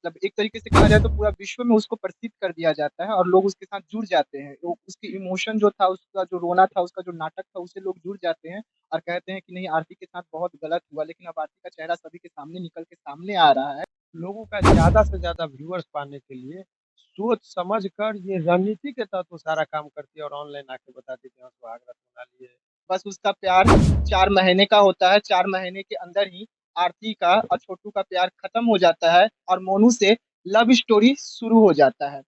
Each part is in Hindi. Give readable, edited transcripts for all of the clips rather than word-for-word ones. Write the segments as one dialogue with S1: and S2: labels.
S1: मतलब एक तरीके से कहा जाए तो पूरा विश्व में उसको प्रसिद्ध कर दिया जाता है और लोग उसके साथ जुड़ जाते हैं। वो उसकी इमोशन जो था, उसका जो रोना था, उसका जो नाटक था, उससे लोग जुड़ जाते हैं और कहते हैं कि नहीं, आरती के साथ बहुत गलत हुआ, लेकिन अब आरती का चेहरा सभी के सामने निकल के सामने आ रहा है।
S2: लोगों का ज़्यादा से ज़्यादा व्यूअर्स पाने के लिए सोच समझ कर ये रणनीति के तहत वो सारा काम करती है और ऑनलाइन आके बताती है कि हाँ, सुहागरात मना लिए।
S1: बस उसका प्यार 4 महीने का होता है, 4 महीने के अंदर ही आरती का और छोटू का प्यार खत्म हो जाता है और मोनू से लव स्टोरी शुरू हो जाता है।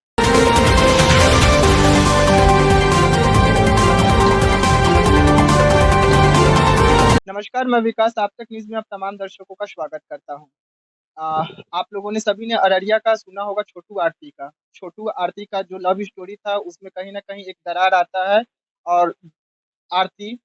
S1: नमस्कार, मैं विकास आप तक न्यूज़ में आप तमाम दर्शकों का स्वागत करता हूँ। आप लोगों ने सभी ने अररिया का सुना होगा छोटू आरती का। छोटू आरती का जो लव स्टोरी था, उसमें कहीं न कहीं एक दरार आता है और आरती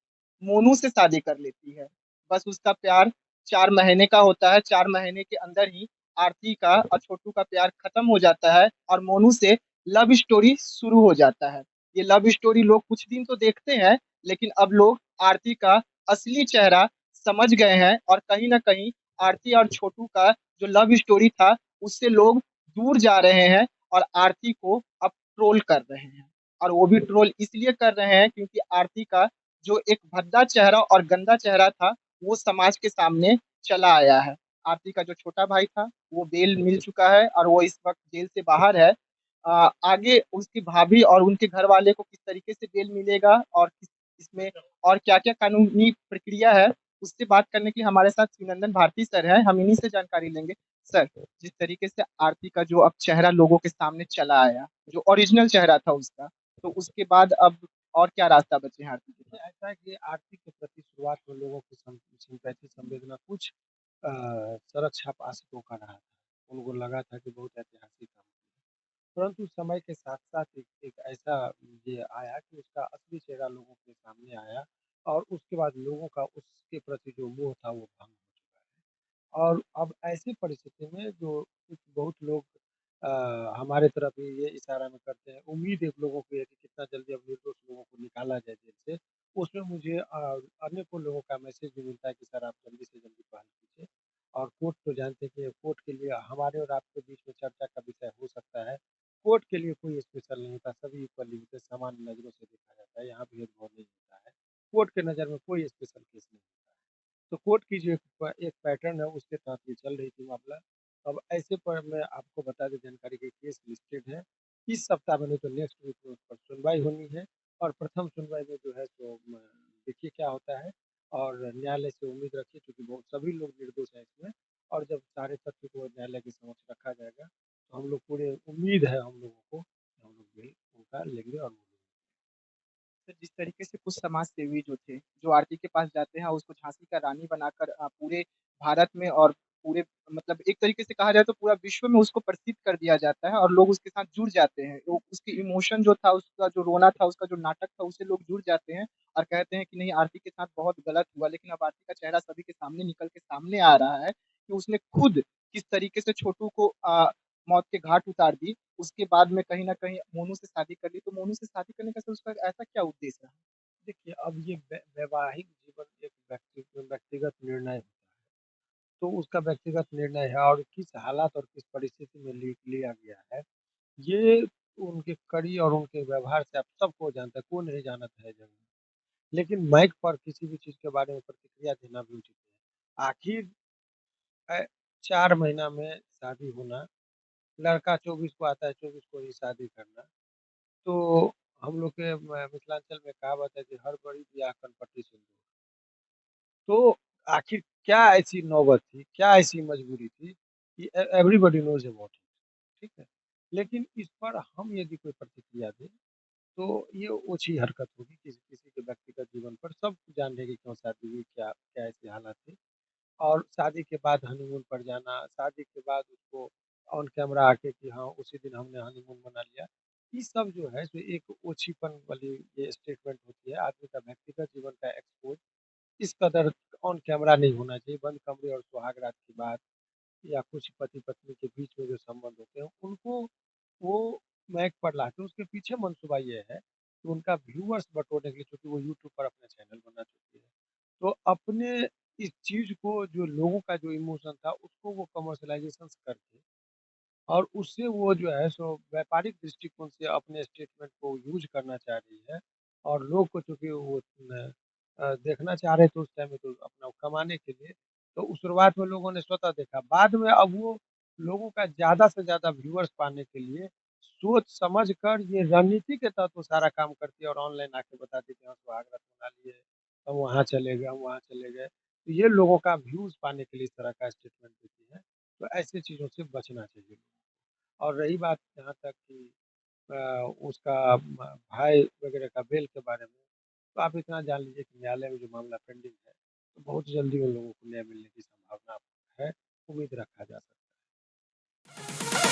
S1: मोनू से शादी कर लेती है। बस उसका प्यार 4 महीने का होता है, 4 महीने के अंदर ही आरती का और छोटू का प्यार खत्म हो जाता है और मोनू से लव स्टोरी शुरू हो जाता है। ये लव स्टोरी लोग कुछ दिन तो देखते हैं, लेकिन अब लोग आरती का असली चेहरा समझ गए हैं और कहीं न कहीं आरती और छोटू का जो लव स्टोरी था, उससे लोग दूर जा रहे हैं और आरती को अब ट्रोल कर रहे हैं। और वो भी ट्रोल इसलिए कर रहे हैं क्योंकि आरती का जो एक भद्दा चेहरा और गंदा चेहरा था, वो समाज के सामने चला आया है। आरती का जो छोटा भाई था, वो बेल मिल चुका है और वो इस वक़्त जेल से बाहर है। आगे उसकी भाभी और उनके घर वाले को किस तरीके से बेल मिलेगा और किस इसमें और क्या-क्या कानूनी प्रक्रिया है, उससे बात करने के लिए हमारे साथ शिवनंदन भारती सर हैं, हम इन्हीं से जानकारी लेंगे। सर, जिस तरीके से आरती का जो अब चेहरा लोगों के सामने चला आया, जो ओरिजिनल चेहरा था उसका, तो उसके बाद अब और क्या रास्ता बचे हैं आरती के
S2: देखिए,
S1: पास?
S2: ऐसा है कि आरती के प्रति शुरुआत में लोगों की सिंपैथी संवेदना कुछ सड़क छाप आशिकों का रहा था। उनको लगा था कि बहुत ऐतिहासिक काम किया। परंतु समय के साथ-साथ एक एक ऐसा ये आया कि उसका असली चेहरा लोगों के सामने आया और उसके बाद लोगों का उसके प्रति जो मोह था वो भंग हो चुका है। और अब ऐसी परिस्थिति में जो कुछ बहुत लोग हमारे तरफ भी ये इशारा में करते हैं, उम्मीद एक लोगों की है कि कितना जल्दी अब निर्दोष लोगों को निकाला जाए जेल से। उसमें मुझे अनेकों लोगों का मैसेज भी मिलता है कि सर आप जल्दी से जल्दी पहल कीजिए। और कोर्ट तो जानते हैं कि कोर्ट के लिए हमारे और आपके बीच में चर्चा का विषय हो सकता है। कोर्ट के लिए कोई स्पेशल नहीं होता, सभी इक्वली होते हैं, समान नज़रों से देखा जाता है, यहाँ भेदभाव नहीं होता है। कोर्ट के नज़र में कोई स्पेशल केस नहीं होता है। तो कोर्ट की जो एक पैटर्न है उसके तहत ये चल रही थी मामला। अब ऐसे पर मैं आपको बता दें जानकारी कि केस लिस्टेड है। इस सप्ताह में नहीं तो नेक्स्ट वीक में उस पर सुनवाई होनी है और प्रथम सुनवाई में जो है तो देखिए क्या होता है और न्यायालय से उम्मीद रखिए क्योंकि बहुत सभी लोग निर्दोष हैं इसमें। और जब सारे तथ्य को न्यायालय के समक्ष रखा जाएगा तो हम लोग पूरे उम्मीद है हम लोगों को कि हम लोग भी उनका लेंगे और वो
S1: तो जिस तरीके से कुछ समाज सेवी जो थे, जो आरती के पास जाते हैं और उसको झांसी का रानी बनाकर पूरे भारत में और पूरे मतलब एक तरीके से कहा जाए तो पूरा विश्व में उसको प्रसिद्ध कर दिया जाता है और लोग उसके साथ जुड़ जाते हैं। वो उसकी इमोशन जो था, उसका जो रोना था, उसका जो नाटक था, उससे लोग जुड़ जाते हैं और कहते हैं कि नहीं, आरती के साथ बहुत गलत हुआ, लेकिन अब आरती का चेहरा सभी के सामने निकल के सामने आ रहा है कि उसने खुद किस तरीके से छोटू को मौत के घाट उतार दी। उसके बाद में कहीं न कहीं मोनू से शादी कर ली, तो मोनू से शादी करने का सर उसका ऐसा क्या उद्देश्य रहा?
S2: देखिए अब ये वैवाहिक जीवन एक व्यक्तिगत निर्णय होता है। तो उसका व्यक्तिगत निर्णय है और किस हालात और किस परिस्थिति में लिया गया है, ये उनके कड़ी और उनके व्यवहार से आप सबको जानता है, कौन नहीं जानता है जग में। लेकिन माइक पर किसी भी चीज़ के बारे में प्रतिक्रिया देना भी उचित है। आखिर 4 महीना में शादी होना, लड़का 24 को आता है, 24 को ही शादी करना। तो हम लोग के मिथिलांचल में कहावत है कि हर बड़ी ब्याह कनपट्टी सिंदूर। तो आखिर क्या ऐसी नौबत थी, क्या ऐसी मजबूरी थी कि एवरीबॉडी नोज़ अबाउट इट, ठीक है? लेकिन इस पर हम यदि कोई प्रतिक्रिया दें, तो ये ओछी हरकत होगी किसी किसी के व्यक्तिगत जीवन पर। सब जान रहे हैं कि क्यों शादी हुई, क्या क्या ऐसे हालात थे। और शादी के बाद हनीमून पर जाना, शादी के बाद उसको ऑन कैमरा आके कि हाँ, उसी दिन हमने हनीमून मना लिया। ये सब जो है सो एक ओछीपन वाली ये स्टेटमेंट होती है। आदमी का व्यक्तिगत जीवन का एक्सपोज़ इस कदर ऑन कैमरा नहीं होना चाहिए। बंद कमरे और सुहागरात की बात या कुछ पति-पत्नी के बीच में जो संबंध होते हैं, उनको वो महक पर लाते हैं। उसके पीछे मंसूबा ये है कि उनका व्यूअर्स बटोरने के लिए चूँकि वो यूट्यूब पर अपना चैनल बना चुकी है। तो अपने इस चीज़ को जो लोगों का जो इमोशन था, उसको वो कमर्शियलाइज़ेशंस करके और उससे वो जो है सो व्यापारिक दृष्टिकोण से अपने स्टेटमेंट को यूज़ करना चाह रही है और लोग को चूँकि वो देखना चाह रहे थे उस टाइम में तो अपना कमाने के लिए, तो शुरुआत में लोगों ने स्वतः देखा। बाद में अब वो लोगों का ज़्यादा से ज़्यादा व्यूअर्स पाने के लिए सोच समझ कर ये रणनीति के तहत वो सारा काम करती है और ऑनलाइन आके बताती है कि हाँ, सुहाग रात मना लिए, हम वहाँ चले गए, हम वहाँ चले गए। तो ये लोगों का व्यूज़ पाने के लिए इस तरह का स्टेटमेंट देती है। तो ऐसी चीज़ों से बचना चाहिए। और रही बात जहाँ तक कि अ, उसका भाई वगैरह का बेल के बारे में, तो आप इतना जान लीजिए कि न्यायालय में जो मामला पेंडिंग है, तो बहुत जल्दी उन लोगों को न्याय मिलने की संभावना है, उम्मीद रखा जा सकता है।